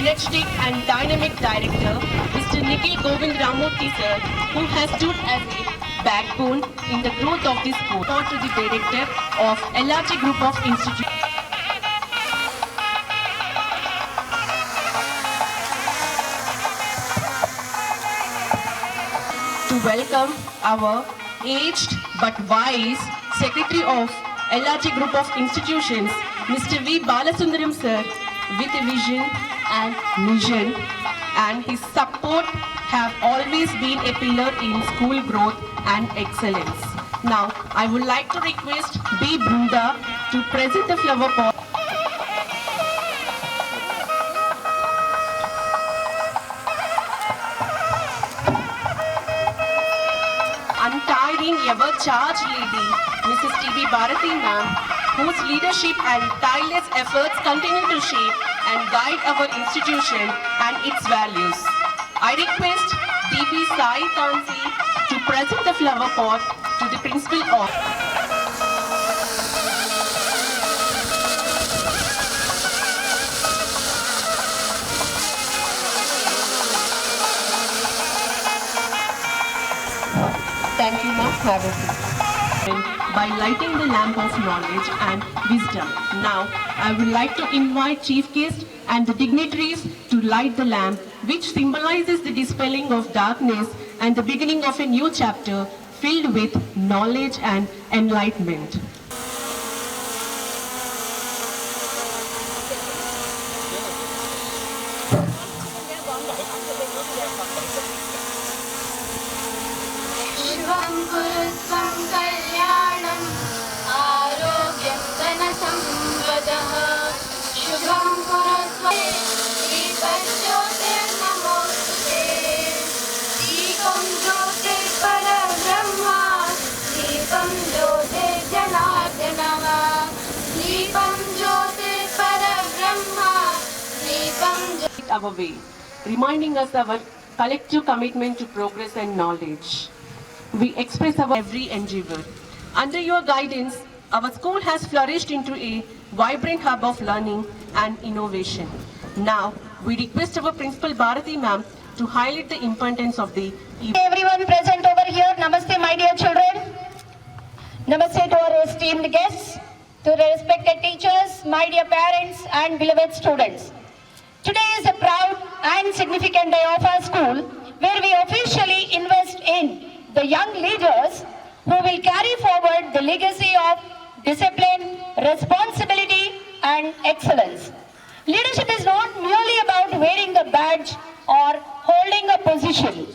energetic and dynamic director, Mr. Nikhil Govind Ramurthy sir, who has stood as a backbone in the growth of this school. Or to the director of LRT Group of Institutions. To welcome our aged but wise Secretary of LRT Group of Institutions, Mr. V. Balasundaram sir, with a vision and mission, and his support have always been a pillar in school growth and excellence. Now, I would like to request B. Brunda to present the flower pot. Untiring ever-charged lady, Mrs. T.B. Bharati ma'am, whose leadership and tireless efforts continue to shape and guide our institution and its values. I request D.B. Sai Tansi to present the flower pot to the principal of Thank you, ma'am. Have a seat. By lighting the lamp of knowledge and wisdom. Now, I would like to invite chief guests and the dignitaries to light the lamp, which symbolizes the dispelling of darkness and the beginning of a new chapter filled with knowledge and enlightenment. Our way, reminding us our collective commitment to progress and knowledge. We express our every endeavor. Under your guidance, our school has flourished into a vibrant hub of learning and innovation. Now, we request our Principal Bharati ma'am to highlight the importance of the event. Everyone present over here, namaste my dear children. Namaste to our esteemed guests, to the respected teachers, my dear parents and beloved students. Today is a proud and significant day of our school where we officially invest in the young leaders who will carry forward the legacy of discipline, responsibility and excellence. Leadership is not merely about wearing a badge or holding a position,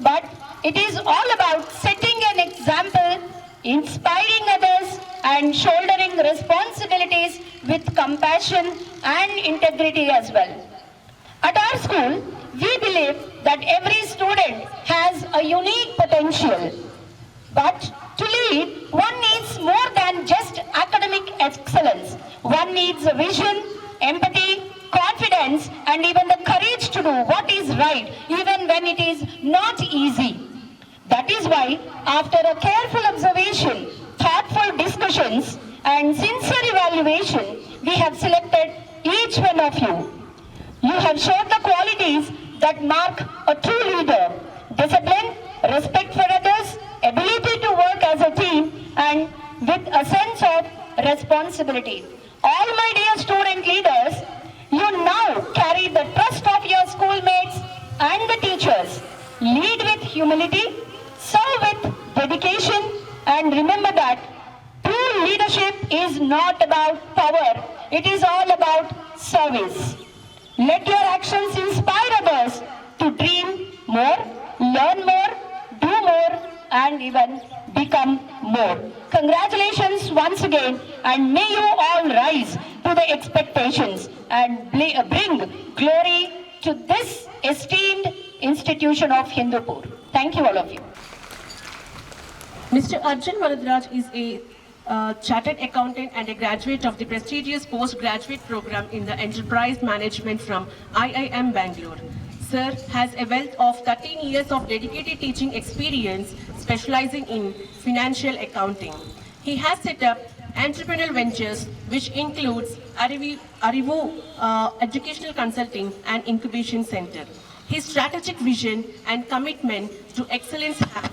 but it is all about setting an example, inspiring others and shouldering responsibilities with compassion and integrity as well. At our school, we believe that every student has a unique potential. But to lead, one needs more than just academic excellence. One needs a vision, empathy, confidence, and even the courage to do what is right, even when it is not easy. That is why, after a careful observation, thoughtful discussions, and sincere evaluation, we have selected each one of you. You have showed the qualities that mark a true leader: discipline, respect for others, ability to work as a team, and with a sense of responsibility. All my dear student leaders, you now carry the trust of your schoolmates and the teachers. Lead with humility, serve with dedication, and remember that true leadership is not about power, it is all about service. Let your actions inspire others to dream more, learn more, do more, and even become more. Congratulations once again, and may you all rise to the expectations and bring glory to this esteemed institution of Hindupur. Thank you, all of you. Mr. Arjun Varadraj is a chartered accountant and a graduate of the prestigious postgraduate program in the enterprise management from IIM Bangalore. Sir has a wealth of 13 years of dedicated teaching experience specializing in financial accounting. He has set up entrepreneurial ventures, which includes Arivu Educational Consulting and Incubation Center. His strategic vision and commitment to excellence have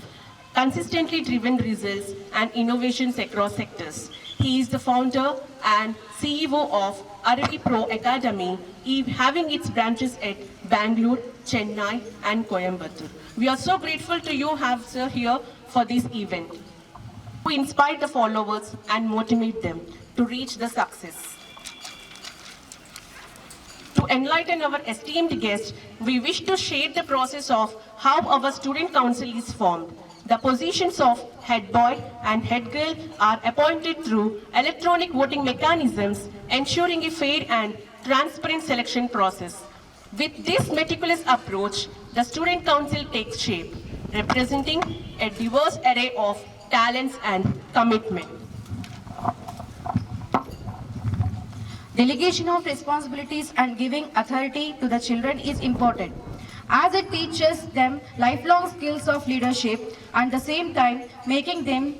consistently driven results and innovations across sectors. He is the founder and CEO of Aravi Pro Academy, having its branches at Bangalore, Chennai, and Coimbatore. We are so grateful to you have sir here for this event. We inspire the followers and motivate them to reach the success. To enlighten our esteemed guests, we wish to share the process of how our student council is formed. The positions of head boy and head girl are appointed through electronic voting mechanisms, ensuring a fair and transparent selection process. With this meticulous approach, the student council takes shape, representing a diverse array of talents and commitment. Delegation of responsibilities and giving authority to the children is important, as it teaches them lifelong skills of leadership and at the same time making them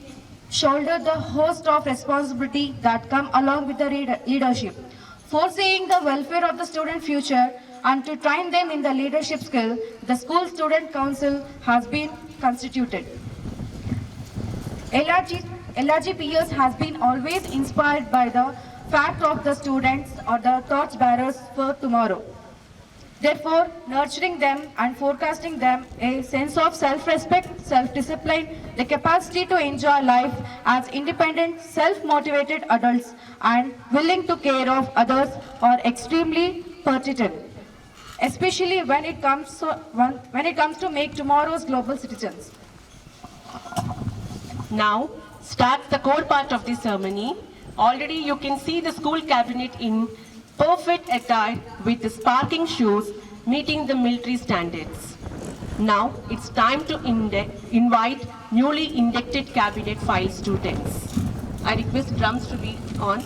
shoulder the host of responsibility that come along with the leadership. Foreseeing the welfare of the student future and to train them in the leadership skill, the school student council has been constituted. LRGPS has been always inspired by the fact of the students or the torchbearers for tomorrow. Therefore, nurturing them and forecasting them a sense of self-respect, self-discipline, the capacity to enjoy life as independent, self-motivated adults and willing to care of others are extremely pertinent, especially when it comes to make tomorrow's global citizens. Now starts the core part of the ceremony. Already you can see the school cabinet in perfect attire with the sparkling shoes meeting the military standards. Now it's time to invite newly inducted cabinet file students. I request drums to be on.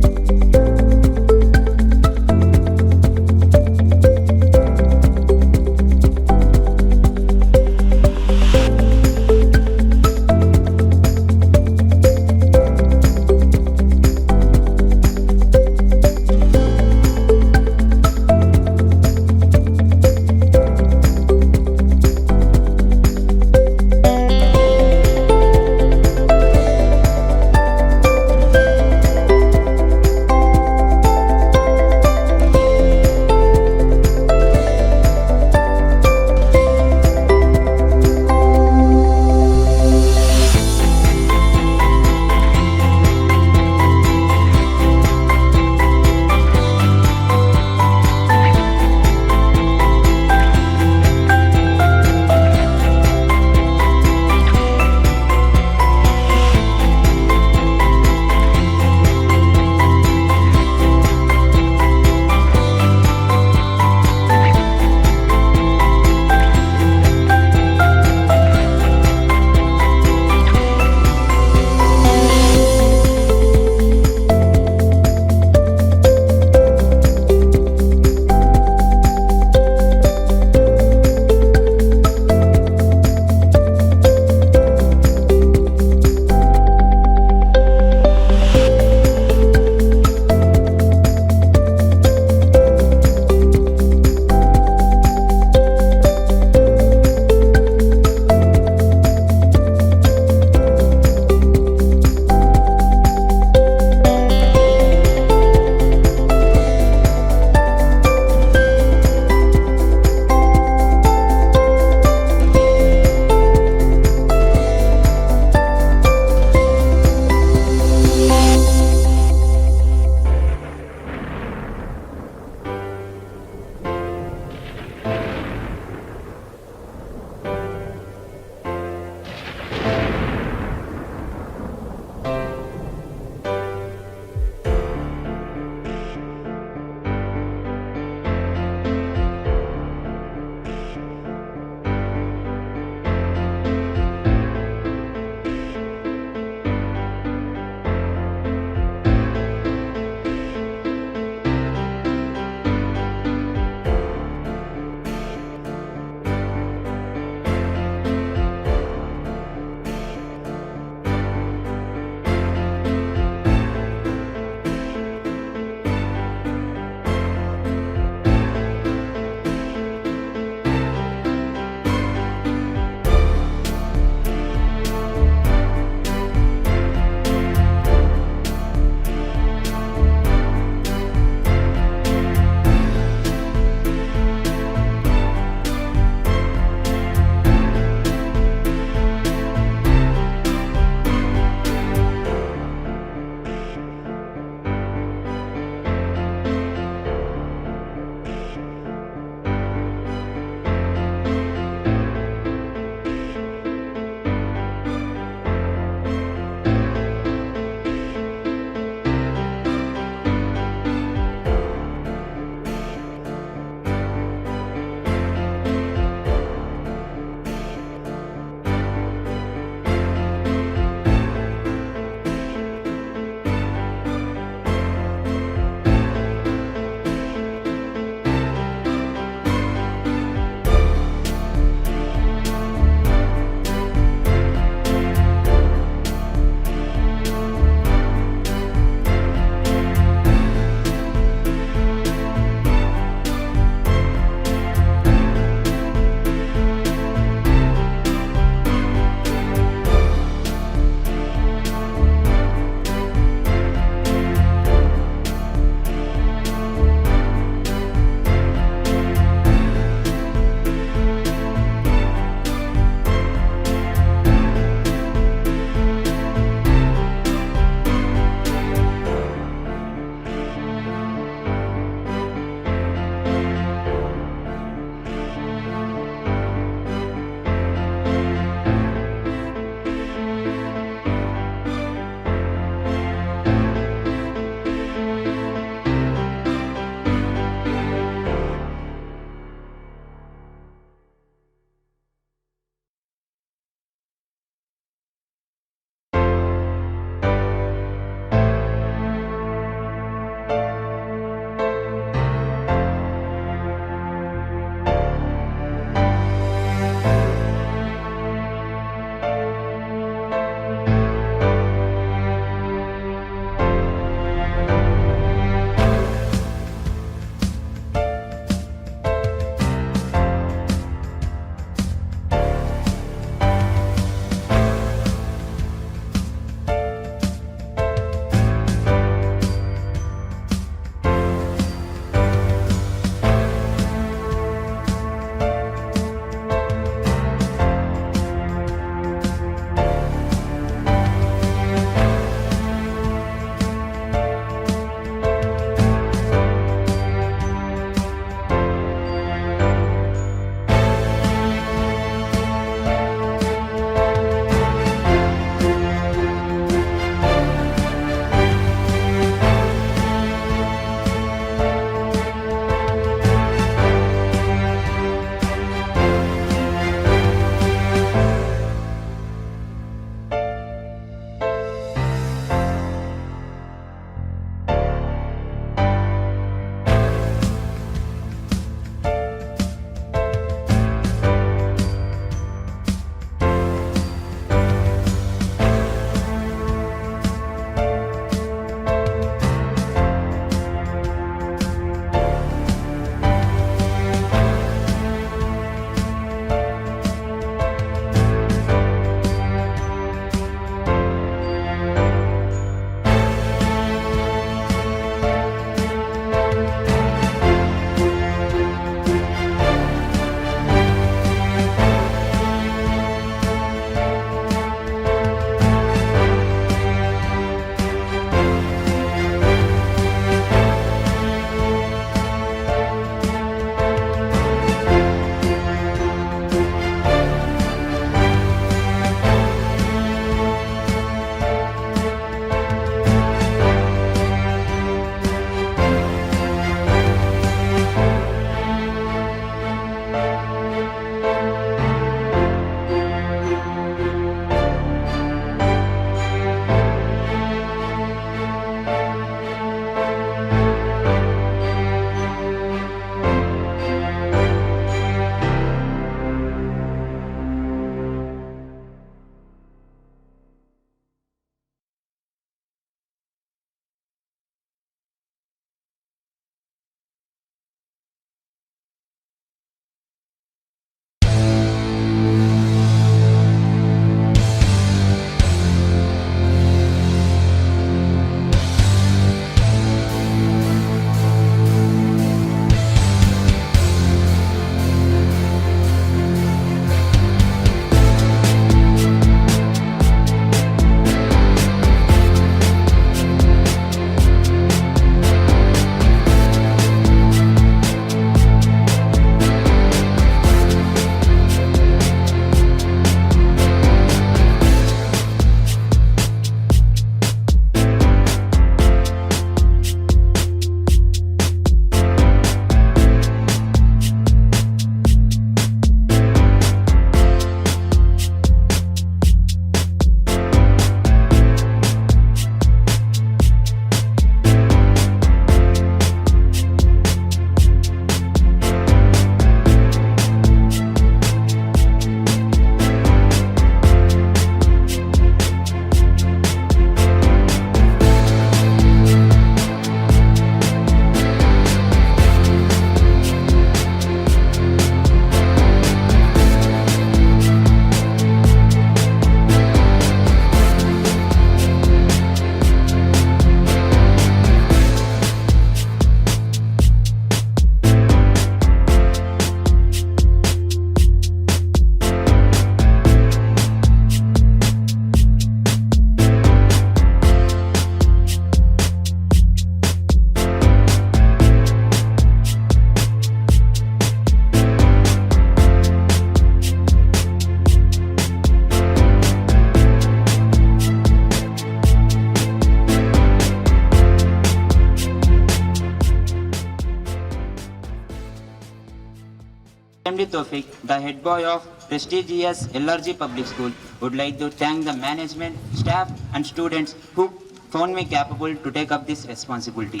Tofik, the head boy of prestigious LRG Public School, would like to thank the management, staff and students who found me capable to take up this responsibility.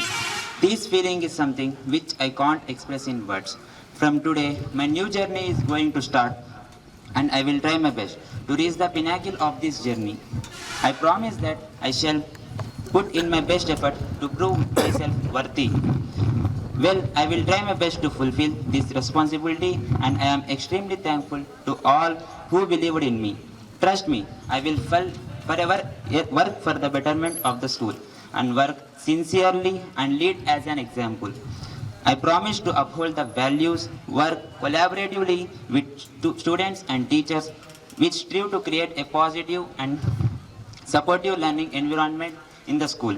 This feeling is something which I can't express in words. From today, my new journey is going to start and I will try my best to reach the pinnacle of this journey. I promise that I shall put in my best effort to prove myself worthy. Well, I will try my best to fulfill this responsibility and I am extremely thankful to all who believed in me. Trust me, I will forever work for the betterment of the school and work sincerely and lead as an example. I promise to uphold the values, work collaboratively with students and teachers, which strive to create a positive and supportive learning environment in the school.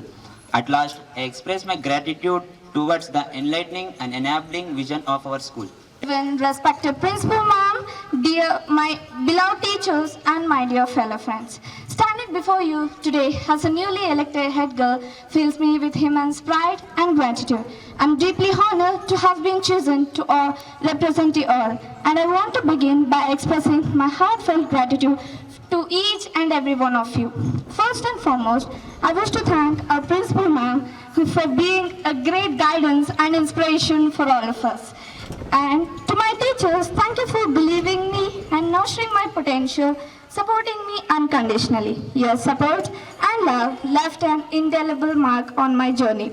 At last, I express my gratitude towards the enlightening and enabling vision of our school. Even respected Principal Ma'am, dear my beloved teachers and my dear fellow friends. Standing before you today as a newly elected head girl fills me with immense pride and gratitude. I'm deeply honored to have been chosen to represent you all, and I want to begin by expressing my heartfelt gratitude to each and every one of you. First and foremost, I wish to thank our Principal Ma'am for being a great guidance and inspiration for all of us. And to my teachers, thank you for believing me and nurturing my potential, supporting me unconditionally. Your support and love left an indelible mark on my journey.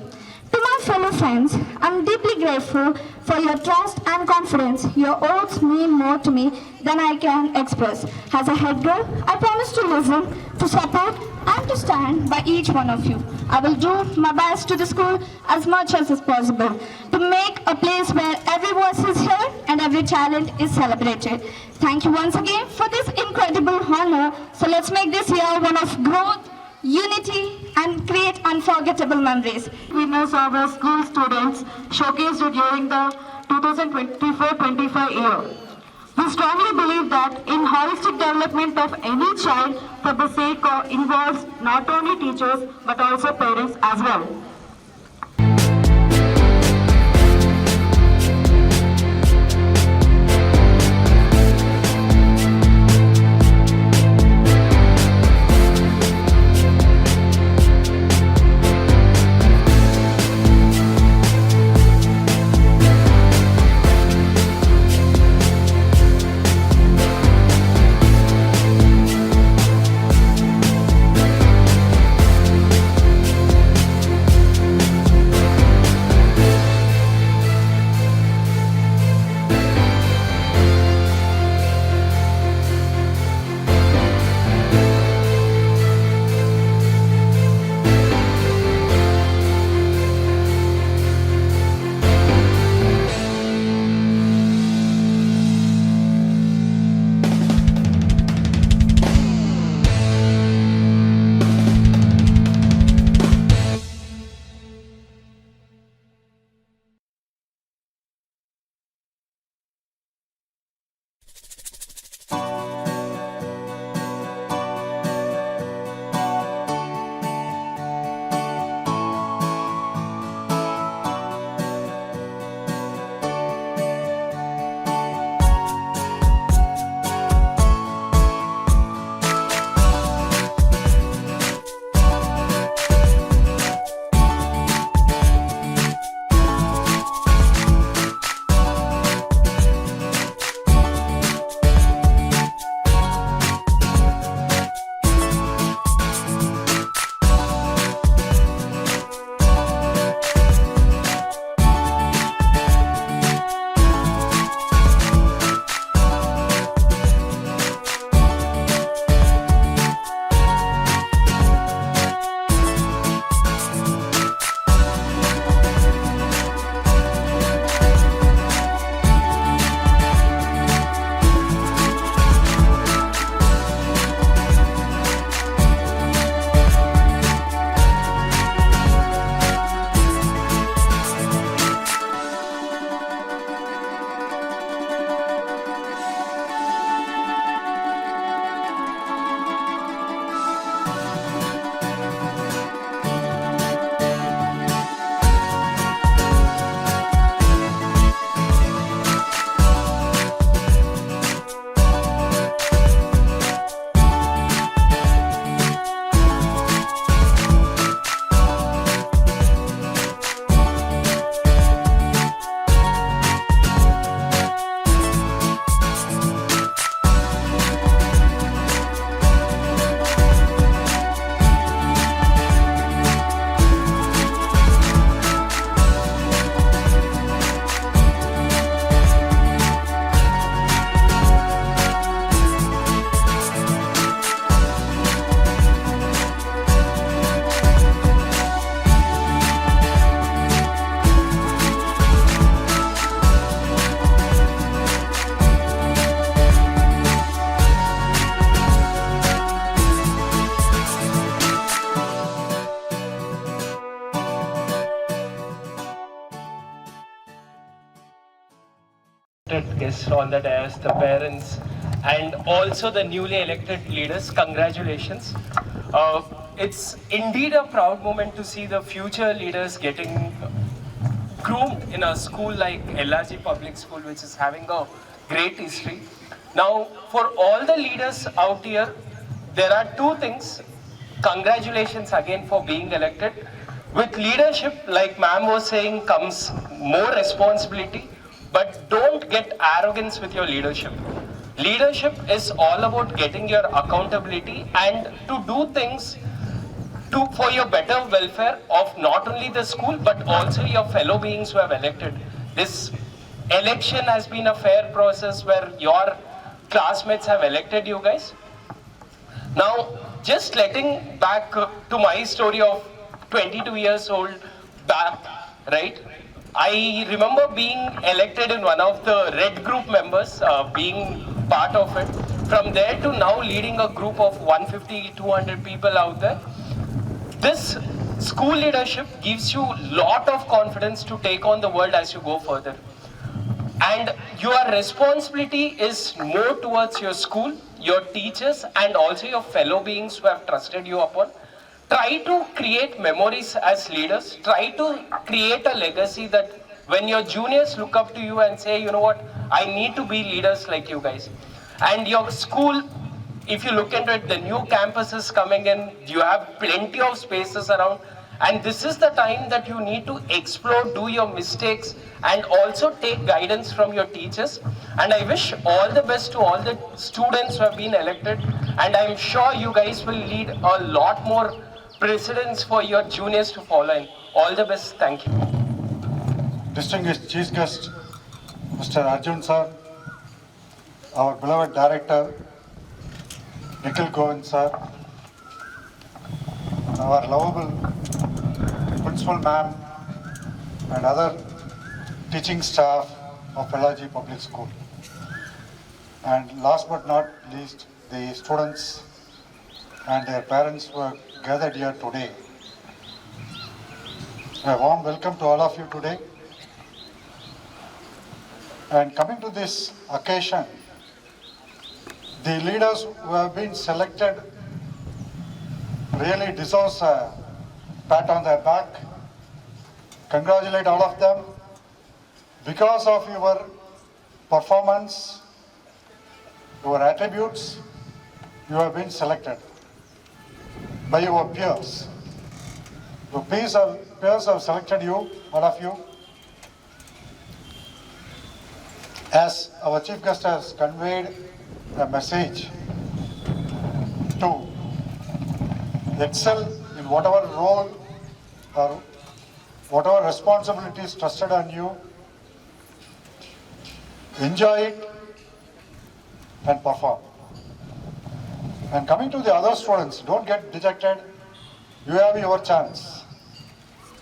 To my fellow friends, I'm deeply grateful for your trust and confidence. Your words mean more to me than I can express. As a head girl, I promise to listen, to support, and to stand by each one of you. I will do my best to the school as much as is possible to make a place where every voice is heard and every talent is celebrated. Thank you once again for this incredible honor. So let's make this year one of growth, unity, and create unforgettable memories. Winners of our school students showcased during the 2024-25 year. We strongly believe that in holistic development of any child for the sake of involves not only teachers but also parents as well. guests on the dais, the parents, and also the newly elected leaders. Congratulations. It's indeed a proud moment to see the future leaders getting groomed in a school like LRG Public School, which is having a great history. Now, for all the leaders out here, there are two things. Congratulations again for being elected. With leadership, like ma'am was saying, comes more responsibility, but don't get arrogance with your leadership. Leadership is all about getting your accountability and to do things for your better welfare of not only the school but also your fellow beings who have elected. This election has been a fair process where your classmates have elected you guys. Now, just letting back to my story of 22 years old back, right? I remember being elected in one of the red group members, being part of it. From there to now leading a group of 150, 200 people out there. This school leadership gives you a lot of confidence to take on the world as you go further. And your responsibility is more towards your school, your teachers, and also your fellow beings who have trusted you upon. Try to create memories as leaders. Try to create a legacy that when your juniors look up to you and say, you know what, I need to be leaders like you guys. And your school, if you look into it, the new campuses coming in, you have plenty of spaces around. And this is the time that you need to explore, do your mistakes, and also take guidance from your teachers. And I wish all the best to all the students who have been elected. And I'm sure you guys will lead a lot more precedents for your juniors to follow in. All the best. Thank you. Distinguished Chief Guest, Mr. Arjun sir, our beloved Director, Nikhil Govind sir, our lovable Principal ma'am, and other teaching staff of LRG Public School. And last but not least, the students and their parents who are gathered here today. A warm welcome to all of you today. And coming to this occasion, the leaders who have been selected really deserves a pat on their back. Congratulate all of them. Because of your performance, your attributes, you have been selected by your peers. Your peers have selected you, all of you. As our Chief Guest has conveyed a message to excel in whatever role or whatever responsibilities trusted on you, enjoy it and perform. And coming to the other students, don't get dejected. You have your chance.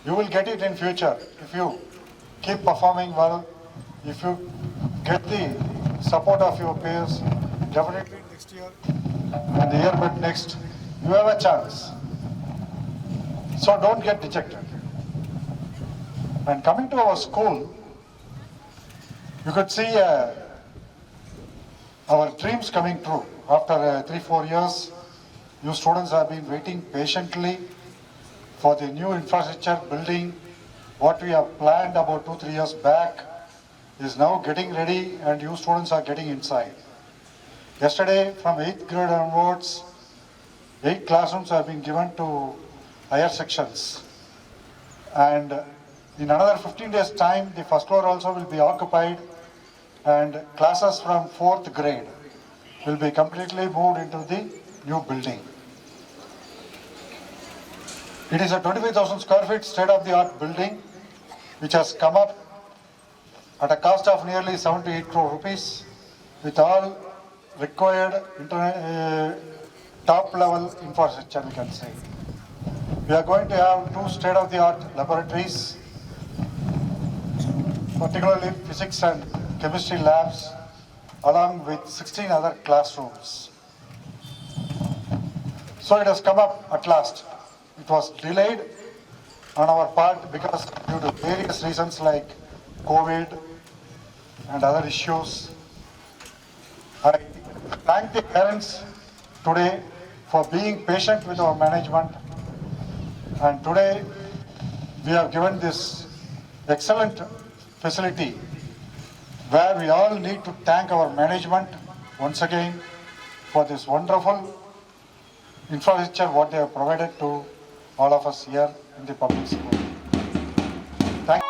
You will get it in future if you keep performing well, if you get the support of your peers. Definitely next year and the year but next, you have a chance. So don't get dejected. And coming to our school, you could see our dreams coming true. After 3-4 years, you students have been waiting patiently for the new infrastructure building. What we have planned about 2-3 years back is now getting ready, and you students are getting inside. Yesterday, from 8th grade onwards, 8 classrooms have been given to higher sections. And in another 15 days' time, the first floor also will be occupied, and classes from 4th grade will be completely moved into the new building. It is a 25,000 square feet state-of-the-art building which has come up at a cost of nearly 7 to 8 crore rupees with all required top-level infrastructure, we can say. We are going to have 2 state-of-the-art laboratories, particularly physics and chemistry labs, along with 16 other classrooms. So it has come up at last. It was delayed on our part because due to various reasons like COVID and other issues. I thank the parents today for being patient with our management, and today we have given this excellent facility where we all need to thank our management once again for this wonderful infrastructure what they have provided to all of us here in the public school. Thank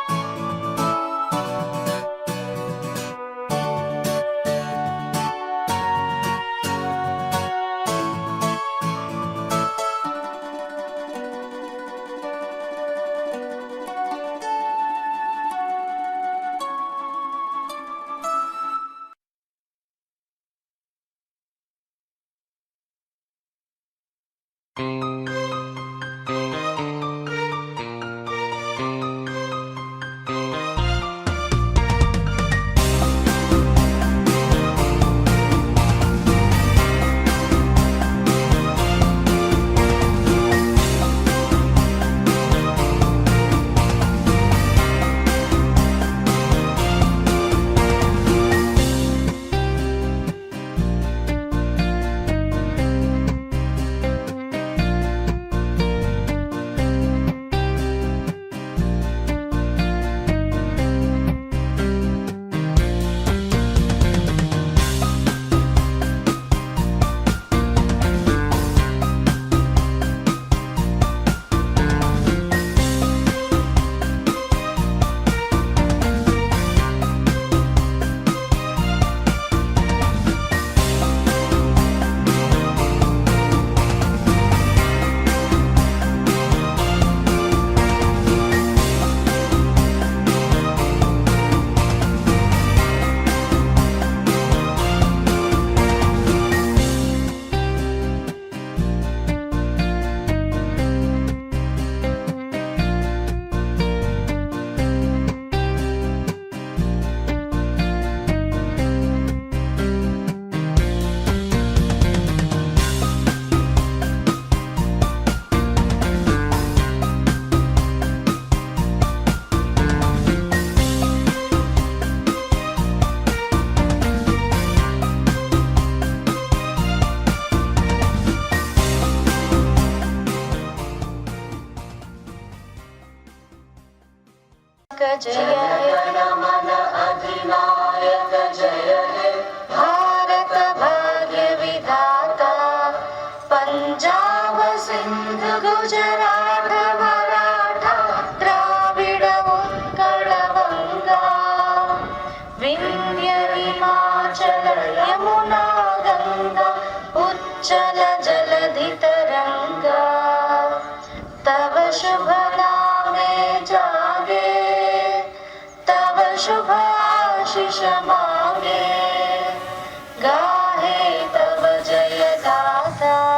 जय हे मन अधिनायक जय हे भारत भाग्य विधाता पंजाब सिंध गुजरात मराठा द्राविड उत्कल गंगा विंध्य हिमाचल यमुना गंगा उच्चल जलधि तरंगा तव शुभ नामे जागे शुभ आशीष मांगे गाहे तब जय गाथा